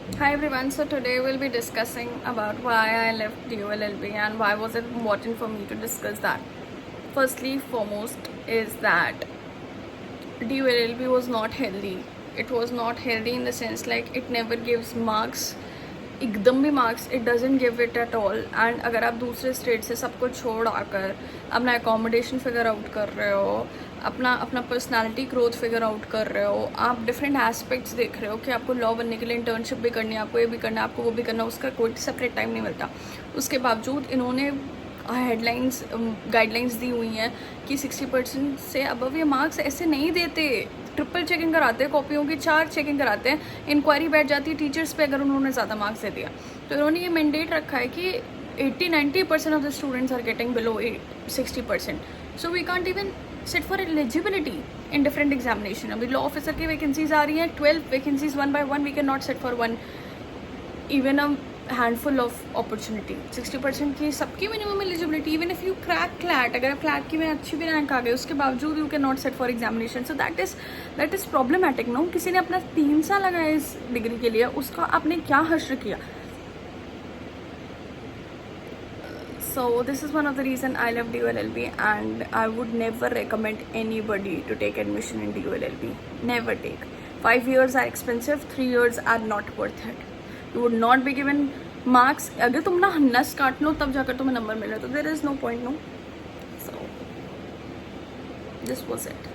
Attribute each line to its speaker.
Speaker 1: Hi everyone, so today we'll be discussing about why I left DULLB and why was it important for me to discuss that. Firstly, foremost is that DULLB was not healthy. It was not healthy in the sense like it never gives marks. एकदम भी marks it doesn't give it at all. And अगर आप दूसरे state से सब कुछ छोड़ आकर अपना एकोमोडेशन फिगर आउट कर रहे हो, अपना अपना पर्सनालिटी ग्रोथ फिगर आउट कर रहे हो, आप डिफरेंट एस्पेक्ट्स देख रहे हो कि आपको लॉ बनने के लिए इंटर्नशिप भी करनी है, आपको ये भी करना है, आपको वो भी करना है, उसका कोई सेपरेट टाइम नहीं मिलता. उसके बावजूद इन्होंने हेडलाइंस गाइडलाइंस दी हुई हैं कि 60% से अबव ये मार्क्स ऐसे नहीं देते. ट्रिपल चेकिंग कराते हैं कॉपियों की, 4 चेकिंग कराते हैं, इंक्वायरी बैठ जाती है टीचर्स पे अगर उन्होंने ज़्यादा मार्क्स दे दिया. तो इन्होंने ये मैंडेट रखा है कि 80-90% of the students are getting below 60%. So we can't even sit for eligibility in different examination. अभी लॉ ऑफिसर की वैकेंसीज आ रही हैं 12 vacancies 1 by 1. We can not sit for 1 even a handful of opportunity. 60% की सबकी minimum eligibility. Even if you crack CLAT, अगर CLAT की में अच्छी भी रैंक आ गई उसके बावजूद you can not set for examination. So that is problematic. No, किसी ने अपना 3 साल लगाया इस डिग्री के लिए, उसका आपने क्या हश्र किया. So this is one of the reason I love DULLB and I would never recommend anybody to take admission in DULLB. Never take. 5 years are expensive, 3 years are not worth it. You would not be given marks. अगर तुम ना नस काट लो तब जाकर तुम्हें number मिले, तो there is no point, no. So this was it.